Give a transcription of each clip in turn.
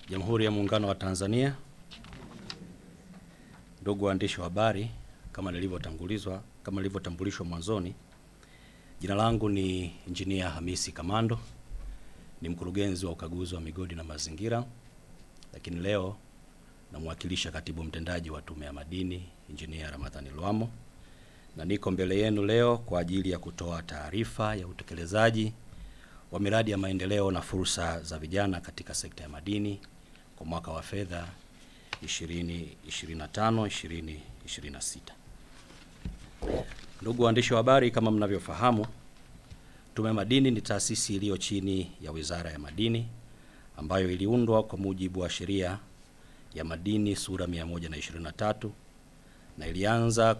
Jamhuri ya Muungano wa Tanzania. Ndugu waandishi wa habari, kama nilivyotambulishwa mwanzoni, jina langu ni Engineer Hamisi Kamando, ni mkurugenzi wa ukaguzi wa migodi na mazingira, lakini leo namwakilisha katibu mtendaji wa Tume ya Madini, Engineer Ramadhani Lwamo, na niko mbele yenu leo kwa ajili ya kutoa taarifa ya utekelezaji wa miradi ya maendeleo na fursa za vijana katika sekta ya madini kwa mwaka wa fedha 2025-2026. Ndugu waandishi wa habari, kama mnavyofahamu, Tume ya Madini ni taasisi iliyo chini ya Wizara ya Madini ambayo iliundwa kwa mujibu wa Sheria ya Madini sura 123 na ilianza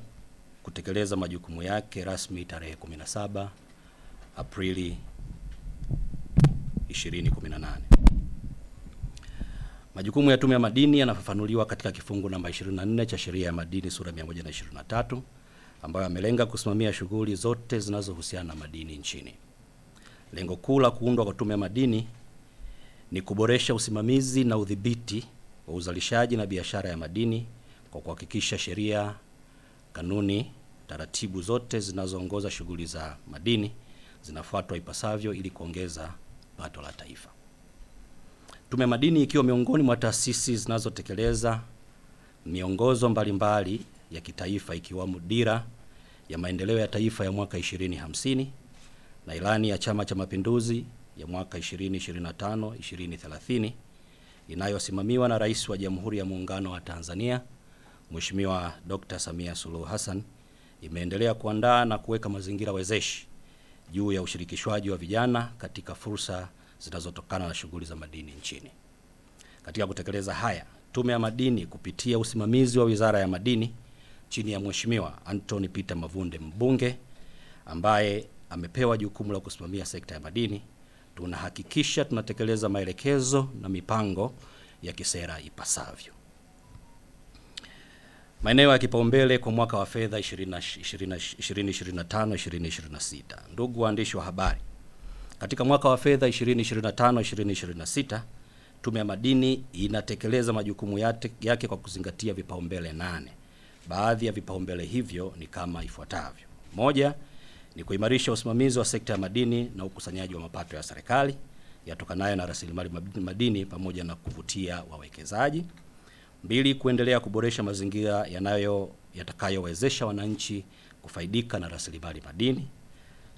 kutekeleza majukumu yake rasmi tarehe 17 Aprili 2018. Majukumu ya Tume ya Madini yanafafanuliwa katika kifungu namba 24 cha Sheria ya Madini sura 123 ambayo amelenga kusimamia shughuli zote zinazohusiana na madini nchini. Lengo kuu la kuundwa kwa Tume ya Madini ni kuboresha usimamizi na udhibiti wa uzalishaji na biashara ya madini kwa kuhakikisha sheria, kanuni, taratibu zote zinazoongoza shughuli za madini zinafuatwa ipasavyo ili kuongeza pato la taifa. Tume ya Madini ikiwa miongoni mwa taasisi zinazotekeleza miongozo mbalimbali ya kitaifa ikiwamo Dira ya Maendeleo ya Taifa ya mwaka 2050 na Ilani ya Chama cha Mapinduzi ya mwaka 2025-2030 inayosimamiwa na Rais wa Jamhuri ya Muungano wa Tanzania Mheshimiwa Dr. Samia Suluhu Hassan, imeendelea kuandaa na kuweka mazingira wezeshi juu ya ushirikishwaji wa vijana katika fursa zinazotokana na shughuli za madini nchini. Katika kutekeleza haya, Tume ya Madini kupitia usimamizi wa Wizara ya Madini chini ya Mheshimiwa Anthony Peter Mavunde mbunge, ambaye amepewa jukumu la kusimamia sekta ya madini, tunahakikisha tunatekeleza maelekezo na mipango ya kisera ipasavyo. Maeneo ya kipaumbele kwa mwaka wa fedha 2025-2026. Ndugu waandishi wa habari, katika mwaka wa fedha 2025-2026, Tume ya Madini inatekeleza majukumu yake kwa kuzingatia vipaumbele 8. Baadhi ya vipaumbele hivyo ni kama ifuatavyo. Moja, ni kuimarisha usimamizi wa sekta ya madini na ukusanyaji wa mapato ya serikali yatokanayo na rasilimali madini pamoja na kuvutia wawekezaji. 2, kuendelea kuboresha mazingira yatakayowezesha wananchi kufaidika na rasilimali madini.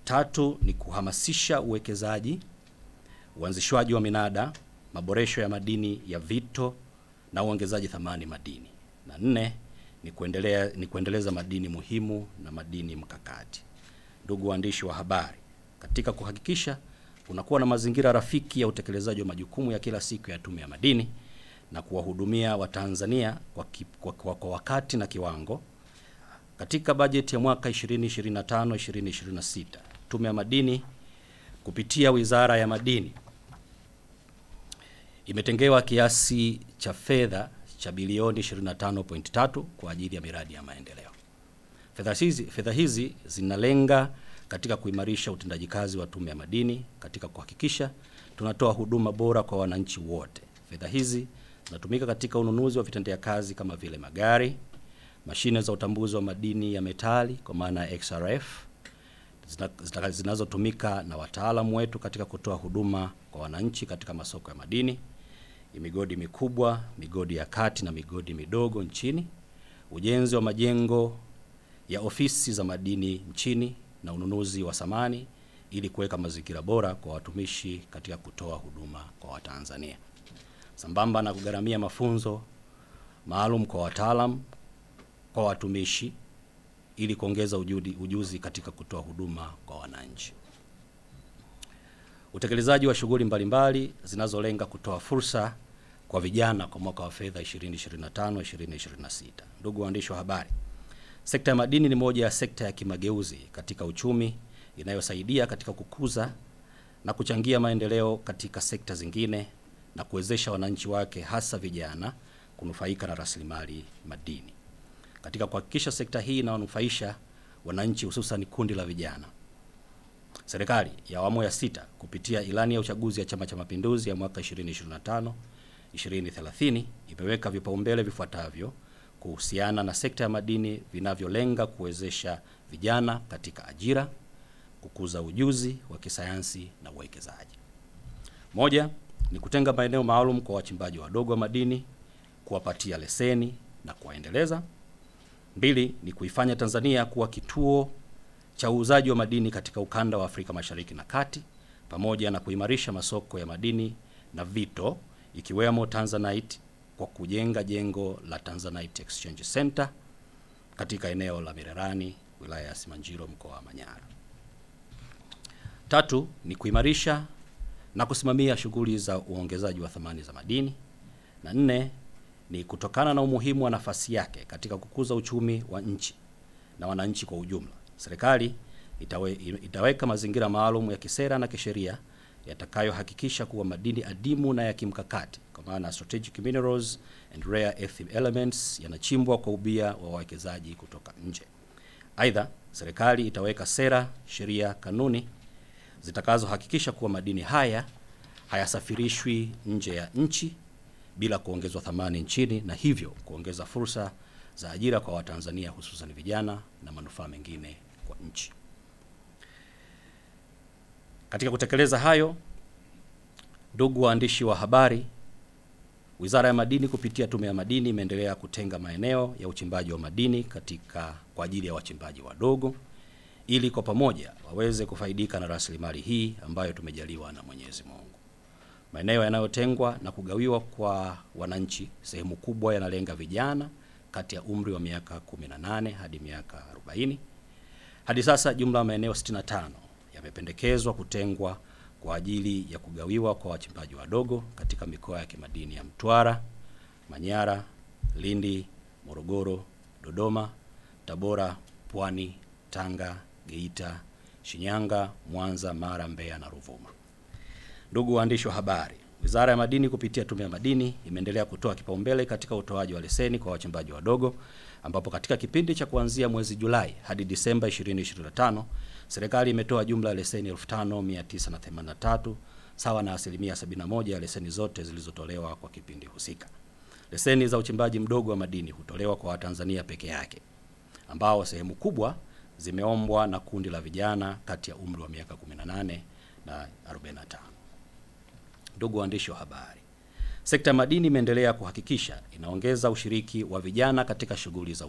3, ni kuhamasisha uwekezaji, uanzishwaji wa minada, maboresho ya madini ya vito na uongezaji thamani madini. Na 4, ni kuendeleza madini muhimu na madini mkakati. Ndugu waandishi wa habari, katika kuhakikisha kunakuwa na mazingira rafiki ya utekelezaji wa majukumu ya kila siku ya Tume ya Madini na kuwahudumia Watanzania kwa wakati na kiwango, katika bajeti ya mwaka 2025-2026, Tume ya Madini kupitia Wizara ya Madini imetengewa kiasi cha fedha cha bilioni 25.3 kwa ajili ya miradi ya maendeleo. Fedha hizi zinalenga katika kuimarisha utendaji kazi wa Tume ya Madini katika kuhakikisha tunatoa huduma bora kwa wananchi wote. Fedha hizi zinatumika katika ununuzi wa vitendea kazi kama vile magari, mashine za utambuzi wa madini ya metali kwa maana ya XRF, zinazotumika na wataalamu wetu katika kutoa huduma kwa wananchi katika masoko ya madini, migodi mikubwa, migodi ya kati na migodi midogo nchini, ujenzi wa majengo ya ofisi za madini nchini na ununuzi wa samani ili kuweka mazingira bora kwa watumishi katika kutoa huduma kwa Watanzania. Sambamba na kugharamia mafunzo maalum kwa wataalamu kwa watumishi ili kuongeza ujuzi katika kutoa huduma kwa wananchi. Utekelezaji wa shughuli mbalimbali zinazolenga kutoa fursa kwa vijana kwa mwaka wa fedha 2025-2026. Ndugu waandishi wa habari, sekta ya madini ni moja ya sekta ya kimageuzi katika uchumi inayosaidia katika kukuza na kuchangia maendeleo katika sekta zingine na kuwezesha wananchi wake hasa vijana kunufaika na rasilimali madini. Katika kuhakikisha sekta hii inawanufaisha wananchi hususan kundi la vijana, Serikali ya awamu ya 6 kupitia ilani ya uchaguzi ya Chama cha Mapinduzi ya mwaka 2025 2030 imeweka vipaumbele vifuatavyo kuhusiana na sekta ya madini vinavyolenga kuwezesha vijana katika ajira, kukuza ujuzi wa kisayansi na uwekezaji. Moja, ni kutenga maeneo maalum kwa wachimbaji wadogo wa madini, kuwapatia leseni na kuwaendeleza. 2, ni kuifanya Tanzania kuwa kituo cha uuzaji wa madini katika ukanda wa Afrika Mashariki na Kati, pamoja na kuimarisha masoko ya madini na vito ikiwemo Tanzanite kwa kujenga jengo la Tanzanite Exchange Center katika eneo la Mirerani, wilaya ya Simanjiro, mkoa wa Manyara. 3, ni kuimarisha na kusimamia shughuli za uongezaji wa thamani za madini. Na 4, ni kutokana na umuhimu wa nafasi yake katika kukuza uchumi wa nchi na wananchi kwa ujumla, serikali itaweka mazingira maalum ya kisera na kisheria yatakayohakikisha kuwa madini adimu na ya kimkakati, kwa maana strategic minerals and rare earth elements, yanachimbwa kwa ubia wa wawekezaji kutoka nje. Aidha, serikali itaweka sera, sheria, kanuni zitakazohakikisha kuwa madini haya hayasafirishwi nje ya nchi bila kuongezwa thamani nchini, na hivyo kuongeza fursa za ajira kwa Watanzania, hususan vijana, na manufaa mengine kwa nchi. Katika kutekeleza hayo, ndugu waandishi wa habari, Wizara ya Madini kupitia Tume ya Madini imeendelea kutenga maeneo ya uchimbaji wa madini kwa ajili ya wachimbaji wadogo, ili kwa pamoja waweze kufaidika na rasilimali hii ambayo tumejaliwa na Mwenyezi Mungu. Maeneo yanayotengwa na kugawiwa kwa wananchi, sehemu kubwa yanalenga vijana kati ya umri wa miaka 18 hadi miaka 40. Hadi sasa jumla ya maeneo 65 yamependekezwa kutengwa kwa ajili ya kugawiwa kwa wachimbaji wadogo katika mikoa ya kimadini ya Mtwara, Manyara, Lindi, Morogoro, Dodoma, Tabora, Pwani, Tanga, Geita, Shinyanga, Mwanza, Mara, Mbeya na Ruvuma. Ndugu waandishi wa habari, Wizara ya Madini kupitia Tume ya Madini imeendelea kutoa kipaumbele katika utoaji wa leseni kwa wachimbaji wadogo, ambapo katika kipindi cha kuanzia mwezi Julai hadi Disemba 2025, serikali imetoa jumla ya leseni 5983 sawa na 71% ya leseni zote zilizotolewa kwa kipindi husika. Leseni za uchimbaji mdogo wa madini hutolewa kwa Watanzania peke yake, ambao sehemu kubwa zimeombwa na kundi la vijana kati ya umri wa miaka 18 na 45. Ndugu waandishi wa habari, sekta ya madini imeendelea kuhakikisha inaongeza ushiriki wa vijana katika shughuli za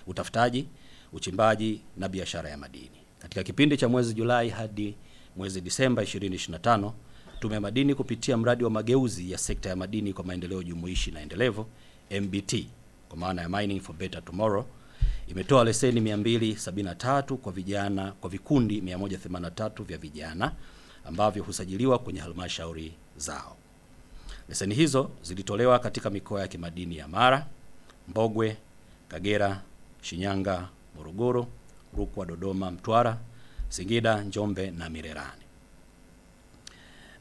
utafutaji, uchimbaji na biashara ya madini. Katika kipindi cha mwezi Julai hadi mwezi Disemba 2025, Tume ya Madini kupitia mradi wa mageuzi ya sekta ya madini kwa maendeleo jumuishi na endelevu, MBT, kwa maana ya Mining for Better Tomorrow, imetoa leseni 273 kwa vijana, kwa vikundi 183 vya vijana ambavyo husajiliwa kwenye halmashauri zao. Leseni hizo zilitolewa katika mikoa ya kimadini ya Mara, Mbogwe, Kagera, Shinyanga, Morogoro, Rukwa, Dodoma, Mtwara, Singida, Njombe na Mirerani.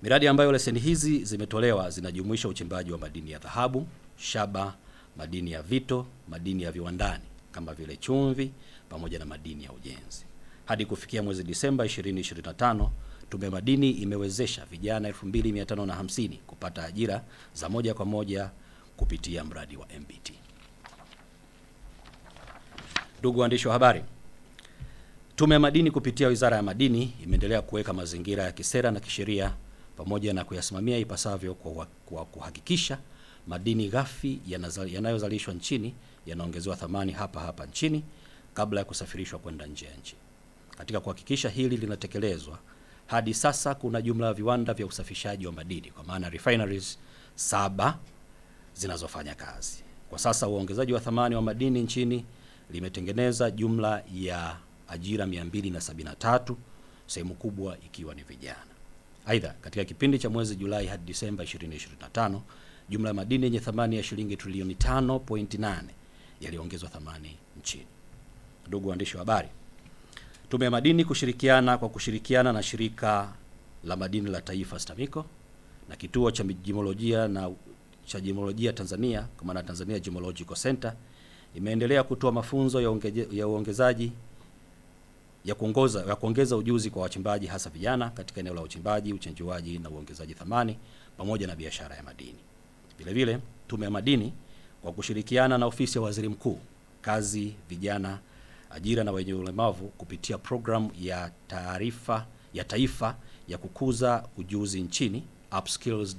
Miradi ambayo leseni hizi zimetolewa zinajumuisha uchimbaji wa madini ya dhahabu, shaba, madini ya vito, madini ya viwandani kama vile chumvi, pamoja na madini ya ujenzi. Hadi kufikia mwezi Disemba 2025, Tume ya Madini imewezesha vijana 2550 kupata ajira za moja kwa moja kupitia mradi wa MBT. Ndugu waandishi wa habari, Tume ya Madini kupitia Wizara ya Madini imeendelea kuweka mazingira ya kisera na kisheria pamoja na kuyasimamia ipasavyo kwa kuhakikisha madini ghafi yanayozalishwa nchini yanaongezewa thamani hapa nchini kabla ya kusafirishwa kwenda nje ya nchi. Katika kuhakikisha hili linatekelezwa, hadi sasa kuna jumla ya viwanda vya usafishaji wa madini, kwa maana refineries 7 zinazofanya kazi. Kwa sasa uongezaji wa thamani wa madini nchini limetengeneza jumla ya ajira 273, sehemu kubwa ikiwa ni vijana. Aidha, katika kipindi cha mwezi Julai hadi Disemba 2025, jumla ya madini yenye thamani ya shilingi trilioni 5.8 yaliongezwa thamani nchini. Ndugu waandishi wa habari, Tume ya Madini kushirikiana na Shirika la Madini la Taifa STAMICO na Kituo cha Gemolojia Tanzania, kwa maana Tanzania Gemological Center, imeendelea kutoa mafunzo ya kuongeza ujuzi kwa wachimbaji, hasa vijana, katika eneo la uchimbaji, uchenjuaji na uongezaji thamani pamoja na biashara ya madini. Vile vile Tume ya Madini kwa kushirikiana na Ofisi ya Waziri Mkuu, Kazi, Vijana, Ajira na Wenye Ulemavu kupitia programu ya taifa ya kukuza ujuzi nchini, Upskills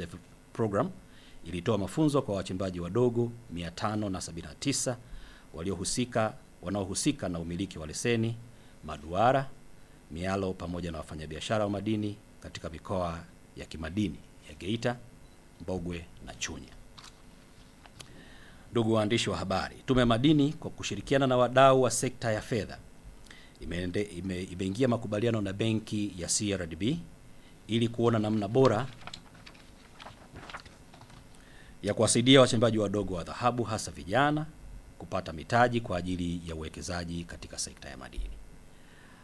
Program, ilitoa mafunzo kwa wachimbaji wadogo 579 wanaohusika na umiliki wa leseni, maduara, mialo pamoja na wafanyabiashara wa madini katika mikoa ya kimadini ya Geita, Mbogwe na Chunya. Ndugu waandishi wa habari, Tume ya Madini kwa kushirikiana na wadau wa sekta ya fedha imeingia makubaliano na benki ya CRDB ili kuona namna bora ya kuwasaidia wachimbaji wadogo wa dhahabu hasa vijana kupata mitaji kwa ajili ya uwekezaji katika sekta ya madini.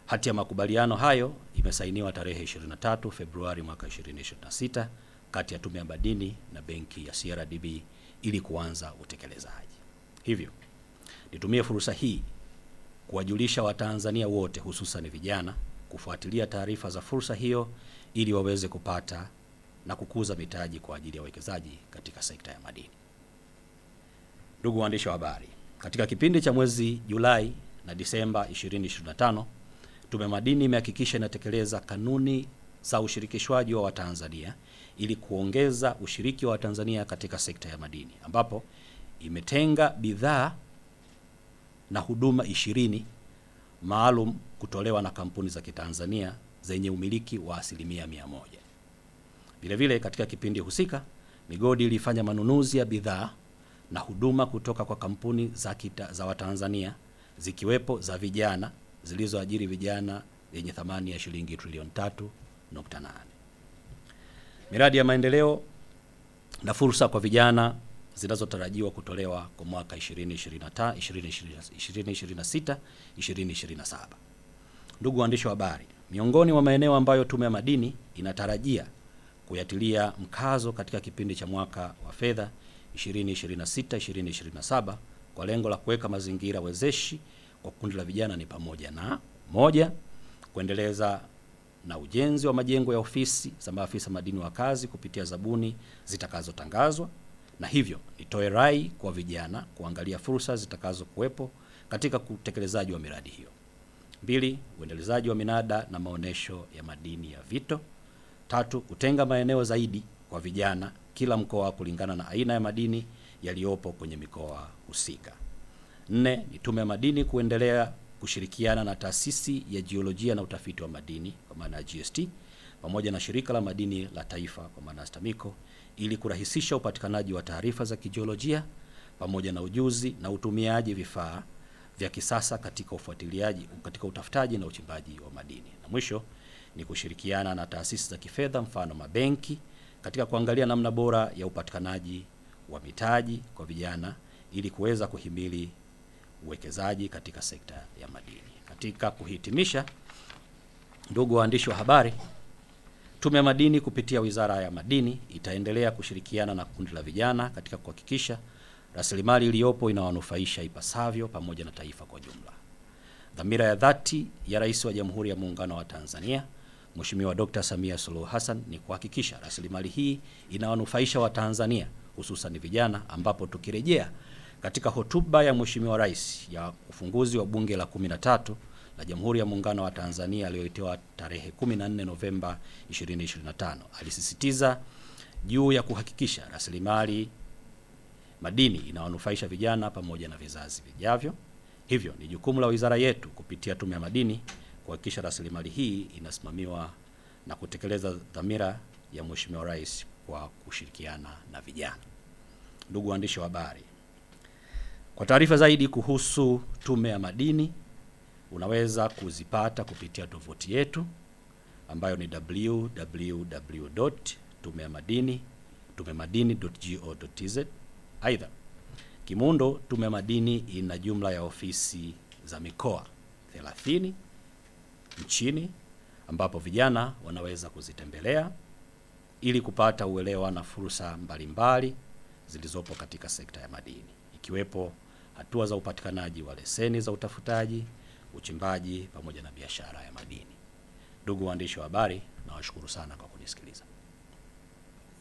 Hati ya makubaliano hayo imesainiwa tarehe 23 Februari mwaka 2026 kati ya Tume ya Madini na benki ya CRDB ili kuanza utekelezaji. Hivyo, nitumie fursa hii kuwajulisha Watanzania wote hususan vijana kufuatilia taarifa za fursa hiyo ili waweze kupata na kukuza mitaji kwa ajili ya uwekezaji katika sekta ya madini. Ndugu waandishi wa habari, katika kipindi cha mwezi Julai na Disemba 2025, Tume ya Madini imehakikisha inatekeleza kanuni za ushirikishwaji wa Watanzania ili kuongeza ushiriki wa Watanzania katika sekta ya madini, ambapo imetenga bidhaa na huduma 20 maalum kutolewa na kampuni za Kitanzania zenye umiliki wa 100%. Vile vile katika kipindi husika, migodi ilifanya manunuzi ya bidhaa na huduma kutoka kwa kampuni za Watanzania zikiwepo za vijana zilizoajiri vijana yenye thamani ya shilingi trilioni 3.8. Miradi ya maendeleo na fursa kwa vijana zinazotarajiwa kutolewa kwa mwaka 2026-2027. Ndugu waandishi wa habari, miongoni mwa maeneo ambayo Tume ya Madini inatarajia kuyatilia mkazo katika kipindi cha mwaka wa fedha 2026-2027 kwa lengo la kuweka mazingira wezeshi kwa kundi la vijana ni pamoja na: moja, kuendeleza na ujenzi wa majengo ya ofisi za maafisa madini wa kazi kupitia zabuni zitakazotangazwa, na hivyo nitoe rai kwa vijana kuangalia fursa zitakazo kuwepo katika utekelezaji wa miradi hiyo. 2, uendelezaji wa minada na maonesho ya madini ya vito. 3, kutenga maeneo zaidi kwa vijana kila mkoa kulingana na aina ya madini yaliyopo kwenye mikoa husika. 4, ni Tume ya Madini kuendelea kushirikiana na Taasisi ya Jiolojia na Utafiti wa Madini kwa maana ya GST pamoja na Shirika la Madini la Taifa kwa maana ya STAMICO ili kurahisisha upatikanaji wa taarifa za kijiolojia pamoja na ujuzi na utumiaji vifaa vya kisasa katika utafutaji na uchimbaji wa madini. Na mwisho ni kushirikiana na taasisi za kifedha mfano mabenki katika kuangalia namna bora ya upatikanaji wa mitaji kwa vijana ili kuweza kuhimili uwekezaji katika sekta ya madini. Katika kuhitimisha, ndugu waandishi wa habari, Tume ya Madini kupitia Wizara ya Madini itaendelea kushirikiana na kundi la vijana katika kuhakikisha rasilimali iliyopo inawanufaisha ipasavyo pamoja na taifa kwa jumla. Dhamira ya dhati ya Rais wa Jamhuri ya Muungano wa Tanzania, Mheshimiwa Dr. Samia Suluhu Hassan ni kuhakikisha rasilimali hii inawanufaisha Watanzania hususan vijana, ambapo tukirejea katika hotuba ya Mheshimiwa Rais ya ufunguzi wa Bunge la 13 la Jamhuri ya Muungano wa Tanzania aliyoitoa tarehe 14 Novemba 2025, alisisitiza juu ya kuhakikisha rasilimali madini inawanufaisha vijana pamoja na vizazi vijavyo. Hivyo ni jukumu la wizara yetu kupitia Tume ya Madini kuhakikisha rasilimali hii inasimamiwa na kutekeleza dhamira ya Mheshimiwa Rais kwa kushirikiana na vijana. Ndugu waandishi wa habari, kwa taarifa zaidi kuhusu Tume ya Madini unaweza kuzipata kupitia tovuti yetu ambayo ni www.tumemadini.go.tz. Aidha, kimuundo Tume ya Madini ina jumla ya ofisi za mikoa 30 nchini ambapo vijana wanaweza kuzitembelea ili kupata uelewa na fursa mbalimbali zilizopo katika sekta ya madini, ikiwepo hatua za upatikanaji wa leseni za utafutaji, uchimbaji pamoja na biashara ya madini. Ndugu waandishi wa habari, nawashukuru sana kwa kunisikiliza.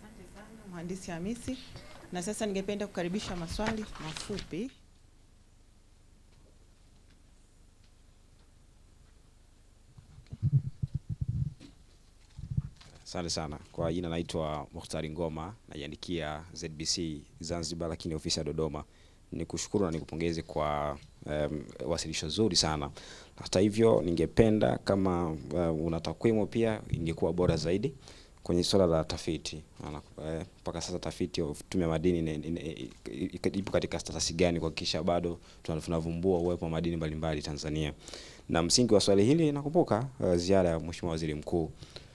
Asante sana Mhandisi Hamisi. Na sasa ningependa kukaribisha maswali mafupi. Asante sana. Kwa jina naitwa Mukhtari Ngoma, naiandikia ZBC Zanzibar lakini ofisi ya Dodoma. Nikushukuru na nikupongeze kwa wasilisho zuri sana. Hata hivyo ningependa kama una takwimu pia ingekuwa bora zaidi kwenye swala la tafiti. Mpaka sasa tafiti ya Tume ya Madini ipo katika status gani kuhakikisha bado tunavumbua uwepo wa madini mbalimbali Tanzania. Na msingi wa swali hili nakumbuka ziara ya Mheshimiwa Waziri Mkuu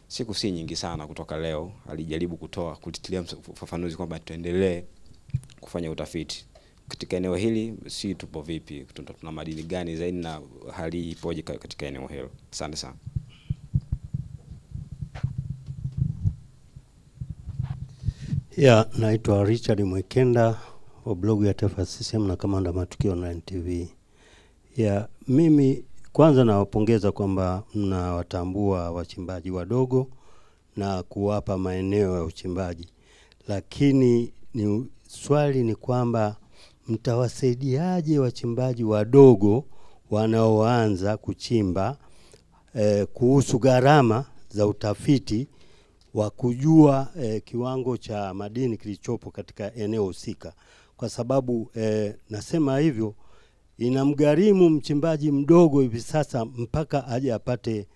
siku si nyingi sana kutoka leo alijaribu kutitilia ufafanuzi kwamba tuendelee kufanya utafiti katika eneo hili. Si tupo vipi, tuna madini gani zaidi na hali ipoje katika eneo hilo? Asante sana. Naitwa Richard Mwekenda wa blog ya Taifa CCM na Kamanda Matukio Online TV. Mimi kwanza nawapongeza kwamba mnawatambua wachimbaji wadogo na kuwapa maeneo ya uchimbaji. Lakini swali ni kwamba mtawasaidiaje wachimbaji wadogo wanaoanza kuchimba kuhusu gharama za utafiti wa kujua kiwango cha madini kilichopo katika eneo husika? Kwa sababu nasema hivyo, inamgharimu mchimbaji mdogo hivi sasa mpaka aje apate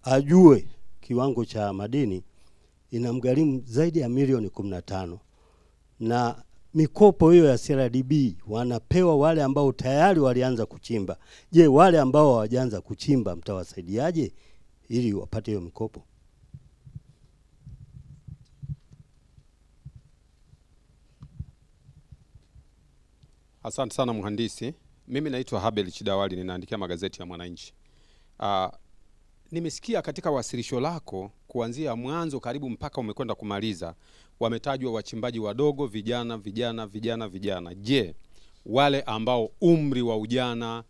ajue kiwango cha madini, inamgharimu zaidi ya milioni 15. Na mikopo hiyo ya CRDB wanapewa wale ambao tayari walianza kuchimba. Je, wale ambao hawajaanza kuchimba mtawasaidiaje ili wapate hiyo mikopo? Asante sana mhandisi. Mimi naitwa Habel Chidawali, ninaandikia magazeti ya Mwananchi. Nimesikia katika wasilisho lako kuanzia mwanzo karibu mpaka umekwenda kumaliza wametajwa wachimbaji wadogo, vijana. Je, wale ambao umri wa ujana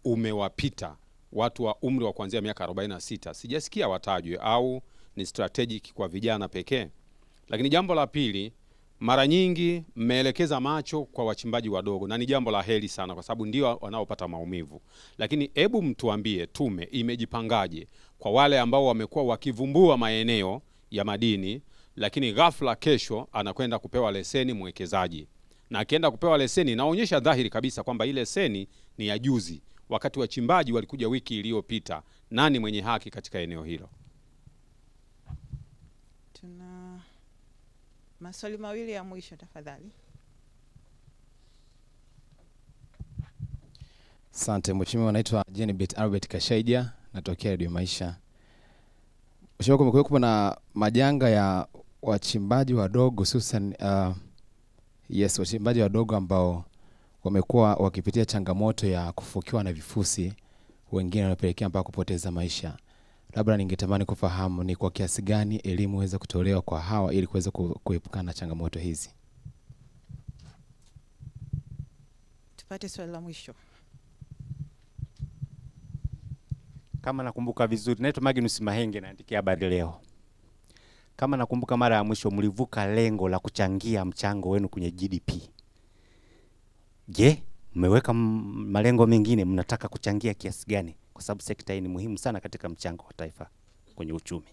umewapita, watu wa umri wa kuanzia miaka 46, sijasikia watajwe au ni strategic kwa vijana pekee? Lakini jambo la pili, mara nyingi mmeelekeza macho kwa wachimbaji wadogo na ni jambo la heri sana kwa sababu ndio wanaopata maumivu. Lakini hebu mtuambie tume imejipangaje kwa wale ambao wamekuwa wakivumbua maeneo ya madini, lakini ghafla kesho anakwenda kupewa leseni mwekezaji. Na akienda kupewa leseni inaonyesha dhahiri kabisa kwamba ile leseni ni ya juzi, wakati wachimbaji walikuja wiki iliyopita. Nani mwenye haki katika eneo hilo? Tuna maswali mawili ya mwisho tafadhali. Asante Mheshimiwa, naitwa Jenibet Albert Kashaija, natokea Radio Maisha. Mheshimiwa, kumekuwa na majanga ya wachimbaji wadogo hususan wachimbaji wadogo ambao wamekuwa wakipitia changamoto ya kufukiwa na vifusi, wengine wanapelekea mpaka kupoteza maisha. Labda ningetamani kufahamu ni kwa kiasi gani elimu iweze kutolewa kwa hawa ili kuweza kuepukana na changamoto hizi. Tupate swali la mwisho. Kama nakumbuka vizuri, naitwa Magnus Mahenge, naandikia Habari Leo. Kama nakumbuka mara ya mwisho mlivuka lengo la kuchangia mchango wenu kwenye GDP. Je, mmeweka malengo mengine, mnataka kuchangia kiasi gani? Kwa sababu sekta hii ni muhimu sana katika mchango wa taifa kwenye uchumi.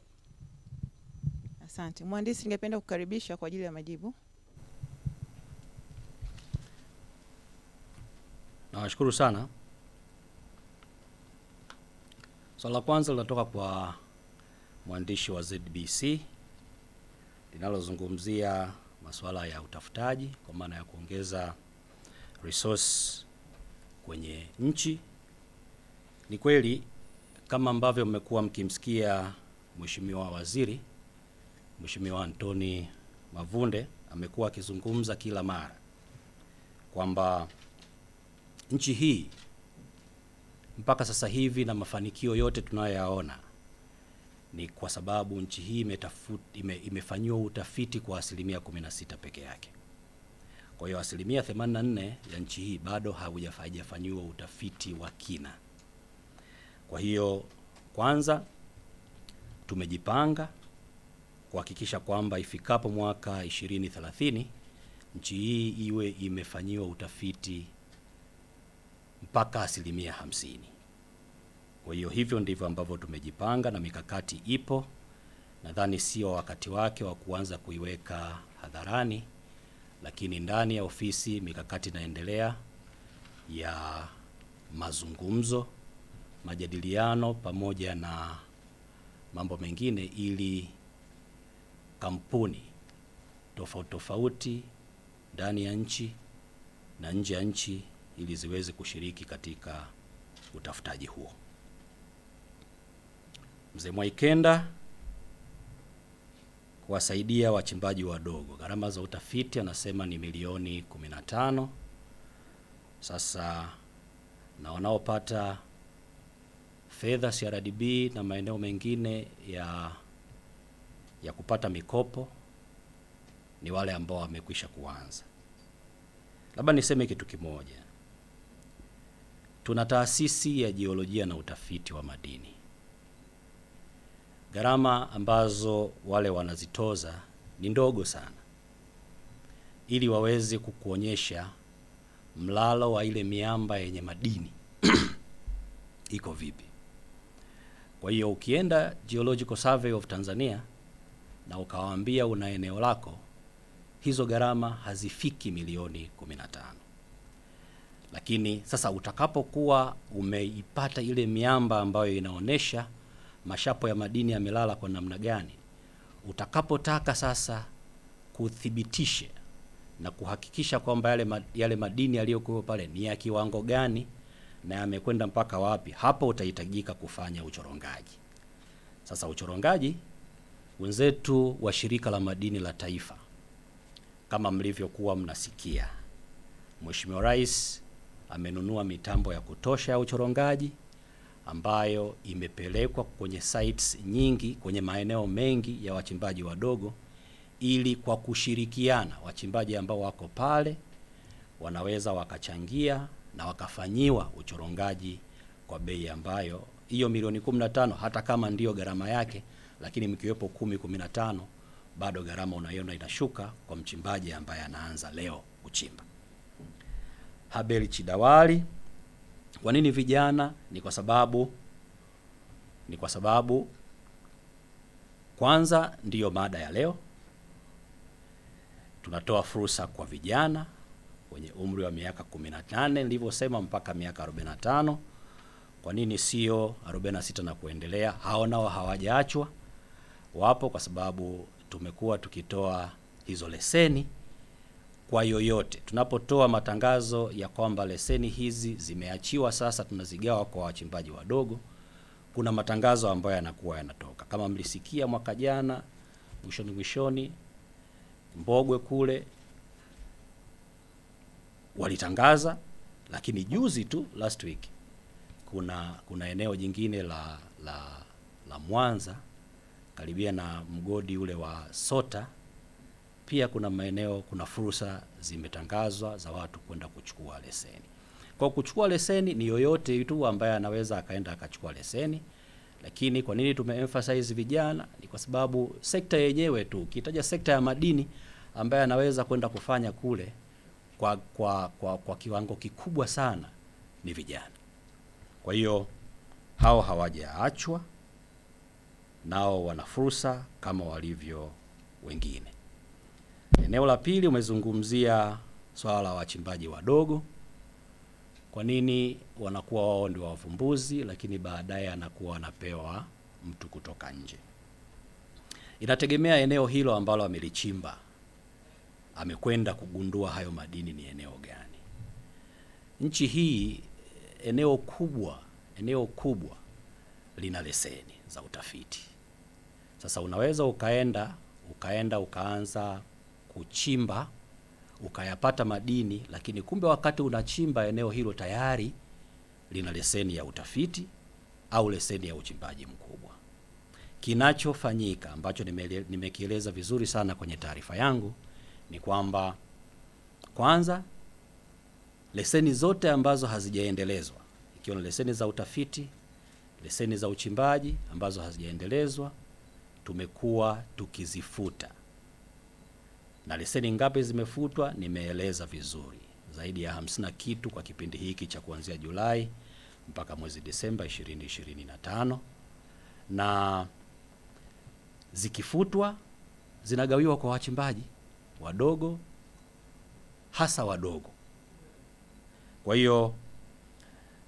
Asante. Mhandisi, ningependa kukaribisha kwa ajili ya majibu. Nawashukuru sana. Swali la kwanza linatoka kwa mwandishi wa ZBC linalozungumzia masuala ya utafutaji kwa maana ya kuongeza resource kwenye nchi. Ni kweli kama ambavyo mmekuwa mkimsikia Mheshimiwa Waziri, Mheshimiwa Anthony Mavunde amekuwa akizungumza kila mara kwamba nchi hii mpaka sasa hivi na mafanikio yote tunayoyaona ni kwa sababu nchi hii imefanyiwa utafiti kwa 16% peke yake. Kwa hiyo 84% ya nchi hii bado haijafanyiwa utafiti wa kina. Kwa hiyo kwanza tumejipanga kuhakikisha kwamba ifikapo mwaka 2030 nchi hii iwe imefanyiwa utafiti mpaka 50%. Kwa hiyo hivyo ndivyo ambavyo tumejipanga na mikakati ipo. Nadhani sio wakati wake wa kuanza kuiweka hadharani, lakini ndani ya ofisi mikakati inaendelea ya mazungumzo, majadiliano pamoja na mambo mengine, ili kampuni tofauti tofauti ndani ya nchi na nje ya nchi ili ziweze kushiriki katika utafutaji huo. Mzee Mwaikenda, kuwasaidia wachimbaji wadogo, gharama za utafiti anasema ni milioni 15. Sasa na wanaopata fedha CRDB na maeneo mengine ya kupata mikopo ni wale ambao wamekwisha kuanza. Labda niseme kitu kimoja. Tuna taasisi ya jiolojia na utafiti wa madini. Gharama ambazo wale wanazitoza ni ndogo sana, ili waweze kukuonyesha mlalo wa ile miamba yenye madini iko vipi. Kwa hiyo ukienda Geological Survey of Tanzania na ukawaambia una eneo lako, hizo gharama hazifiki milioni 15. Lakini sasa utakapokuwa umeipata ile miamba ambayo inaonesha mashapo ya madini yamelala kwa namna gani, utakapotaka sasa kuthibitisha na kuhakikisha kwamba yale madini yaliyokuwa pale ni ya kiwango gani na yamekwenda mpaka wapi, hapo utahitajika kufanya uchorongaji. Sasa uchorongaji, wenzetu wa Shirika la Madini la Taifa, kama mlivyokuwa mnasikia, Mheshimiwa Rais amenunua mitambo ya kutosha ya uchorongaji ambayo imepelekwa kwenye sites nyingi, kwenye maeneo mengi ya wachimbaji wadogo, ili kwa kushirikiana wachimbaji ambao wako pale wanaweza wakachangia na wakafanyiwa uchorongaji kwa bei ambayo hiyo milioni 15, hata kama ndiyo gharama yake, lakini mkiwepo 10-15 bado gharama unaiona inashuka kwa mchimbaji ambaye anaanza leo kuchimba. Habeli Chidawali, kwa nini vijana? Ni kwa sababu kwanza ndiyo mada ya leo. Tunatoa fursa kwa vijana wenye umri wa miaka 18 nilivyosema mpaka miaka 45. Kwa nini sio 46 na kuendelea? Hao nao hawajaachwa, wapo, kwa sababu tumekuwa tukitoa hizo leseni kwa yoyote. Tunapotoa matangazo ya kwamba leseni hizi zimeachiwa, sasa tunazigawa kwa wachimbaji wadogo, kuna matangazo ambayo yanakuwa yanatoka. Kama mlisikia mwaka jana mwishoni Mbogwe kule walitangaza, lakini juzi tu last week kuna eneo jingine la Mwanza karibia na mgodi ule wa Sota, pia kuna fursa zimetangazwa za watu kwenda kuchukua leseni. Kwa kuchukua leseni ni yoyote tu ambaye anaweza akaenda akachukua leseni. Lakini kwa nini tumeemphasize vijana? Ni kwa sababu sekta yenyewe tu, ukitaja sekta ya madini ambaye anaweza kwenda kufanya kule kwa kiwango kikubwa sana ni vijana. Kwa hiyo hao hawajaachwa, nao wana fursa kama walivyo wengine. Eneo la pili, umezungumzia swala la wachimbaji wadogo. Kwa nini wanakuwa wao ndio wavumbuzi, lakini baadaye anakuwa anapewa mtu kutoka nje? Inategemea eneo hilo ambalo amelichimba, amekwenda kugundua hayo madini ni eneo gani. Nchi hii eneo kubwa lina leseni za utafiti. Sasa unaweza ukaanza kuchimba ukayapata madini, lakini kumbe wakati unachimba eneo hilo tayari lina leseni ya utafiti au leseni ya uchimbaji mkubwa. Kinachofanyika ambacho nimekieleza vizuri sana kwenye taarifa yangu ni kwamba kwanza, leseni zote ambazo hazijaendelezwa, ikiwa na leseni za utafiti, leseni za uchimbaji ambazo hazijaendelezwa, tumekuwa tukizifuta, na leseni ngapi zimefutwa nimeeleza vizuri, zaidi ya 50 na kitu kwa kipindi hiki cha kuanzia Julai mpaka mwezi Desemba 2025, na zikifutwa zinagawiwa kwa wachimbaji wadogo, hasa wadogo. Kwa hiyo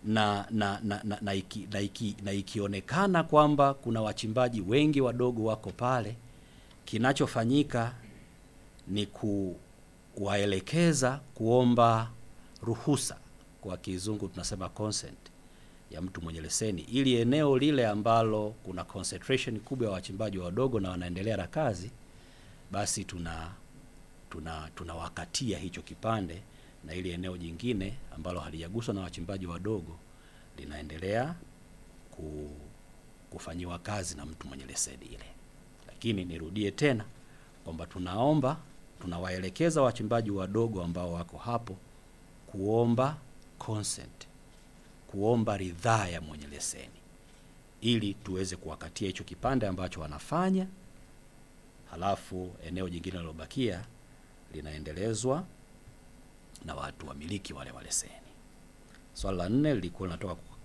na ikionekana kwamba kuna wachimbaji wengi wadogo wako pale, kinachofanyika ni kuwaelekeza kuomba ruhusa, kwa kizungu tunasema consent, ya mtu mwenye leseni, ili eneo lile ambalo kuna concentration kubwa ya wachimbaji wadogo na wanaendelea na kazi, basi tunawakatia hicho kipande, na ili eneo jingine ambalo halijaguswa na wachimbaji wadogo linaendelea kufanyiwa kazi na mtu mwenye leseni ile. Lakini nirudie tena kwamba tunawaelekeza wachimbaji wadogo ambao wako hapo kuomba consent, kuomba ridhaa ya mwenye leseni, ili tuweze kuwakatia hicho kipande ambacho wanafanya, halafu eneo jingine lilobakia linaendelezwa na watu wamiliki wale wa leseni. Swali la 4 lilikuwa linatoka kwa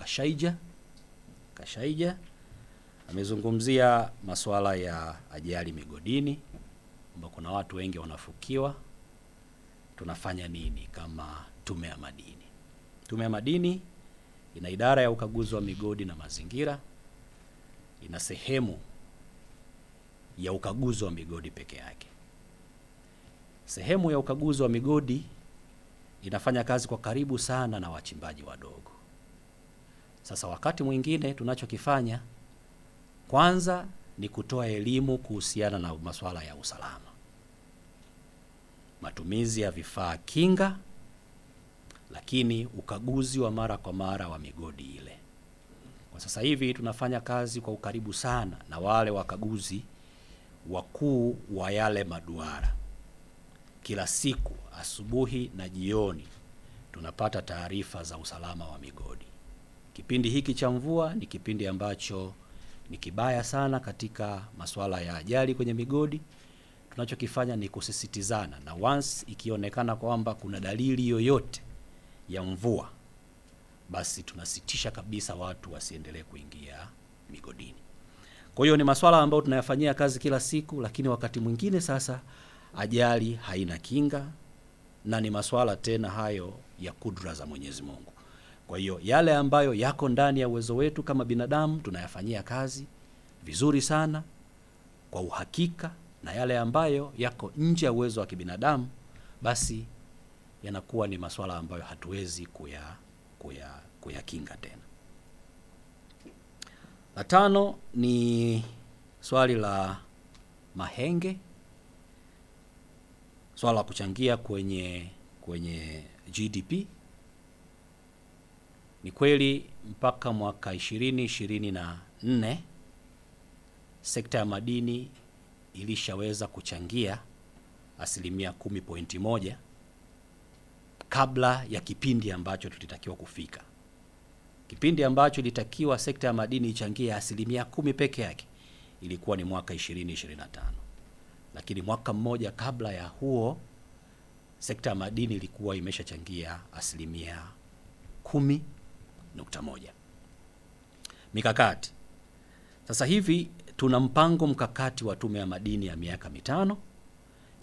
Kashaija amezungumzia masuala ya ajali migodini, kwamba kuna watu wengi wanafukiwa. Tunafanya nini kama Tume ya Madini? Tume ya Madini ina idara ya ukaguzi wa migodi na mazingira, ina sehemu ya ukaguzi wa migodi peke yake. Sehemu ya ukaguzi wa migodi inafanya kazi kwa karibu sana na wachimbaji wadogo. Sasa wakati mwingine tunachokifanya kwanza ni kutoa elimu kuhusiana na masuala ya usalama, matumizi ya vifaa kinga, lakini ukaguzi wa mara kwa mara wa migodi ile. Kwa sasa hivi tunafanya kazi kwa ukaribu sana na wale wakaguzi wakuu wa yale maduara. Kila siku asubuhi na jioni tunapata taarifa za usalama wa migodi. Kipindi hiki cha mvua ni kipindi ambacho ni kibaya sana katika masuala ya ajali kwenye migodi. Tunachokifanya ni kusisitizana, na once ikionekana kwamba kuna dalili yoyote ya mvua, basi tunasitisha kabisa watu wasiendelee kuingia migodini. Kwa hiyo ni masuala ambayo tunayafanyia kazi kila siku, lakini wakati mwingine sasa ajali haina kinga, na ni masuala tena hayo ya kudra za Mwenyezi Mungu. Kwa hiyo yale ambayo yako ndani ya uwezo wetu kama binadamu tunayafanyia kazi vizuri sana kwa uhakika, na yale ambayo yako nje ya uwezo wa kibinadamu basi yanakuwa ni masuala ambayo hatuwezi kuyakinga tena. La 5 ni swali la Mahenge, swala la kuchangia kwenye GDP. Ni kweli mpaka mwaka 2024 sekta ya madini ilishaweza kuchangia 10.1 kabla ya kipindi ambacho tulitakiwa kufika. Kipindi ambacho ilitakiwa sekta ya madini ichangie 10% peke yake ilikuwa ni mwaka 2025. Lakini mwaka mmoja kabla ya huo sekta ya madini ilikuwa imeshachangia 10.1. Mikakati. Sasa hivi tuna mpango mkakati wa Tume ya Madini ya miaka 5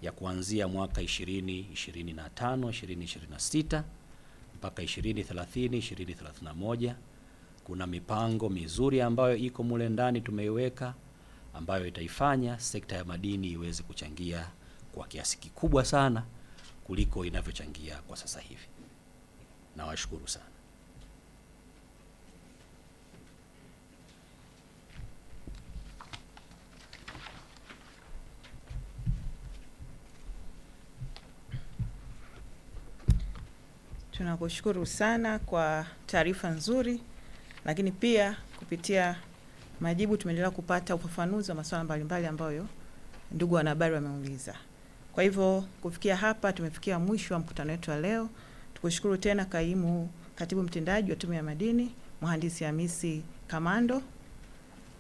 ya kuanzia mwaka 2025 2026 mpaka 2030 2031. Kuna mipango mizuri ambayo iko mule ndani tumeiweka, ambayo itaifanya sekta ya madini iweze kuchangia kwa kiasi kikubwa sana kuliko inavyochangia kwa sasa hivi. Nawashukuru sana. Tunakushukuru sana kwa taarifa nzuri, lakini pia kupitia majibu tumeendelea kupata ufafanuzi wa masuala mbalimbali ambayo ndugu wanahabari wameuliza. Kwa hivyo kufikia hapa tumefikia mwisho wa mkutano wetu wa leo. Tukushukuru tena katibu mtendaji wa Tume ya Madini, Mhandisi Hamisi Kamando,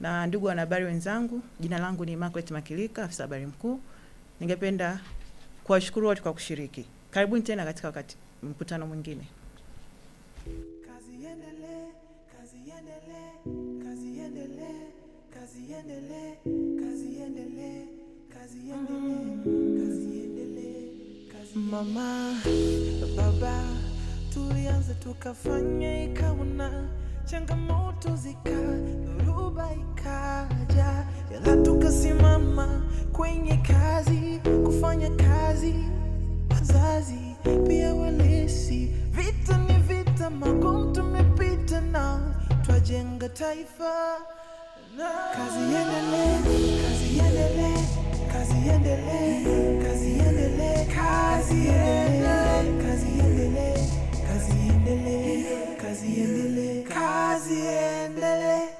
Na ndugu wanahabari wenzangu, jina langu ni Margaret Makilika, afisa habari mkuu. Ningependa kuwashukuru wote kwa kushiriki. Karibuni tena katika mkutano mwingine. Kazi iendelee, kazi iendelee, kazi iendelee, kazi iendelee, kazi iendelee, kazi iendelee, kazi iendelee, kazi. Mama, baba, tulianza tukafanya ikaona, changamoto dhoruba ikaja, ila tukasimama kwenye kazi, kufanya kazi. Wazazi pia walisi, vita ni vita, magumu tumepita na twajenga taifa. Kazi iendelee, kazi iendelee, kazi iendelee, kazi iendelee, kazi iendelee, kazi iendelee, kazi iendelee, kazi iendelee, kazi iendelee.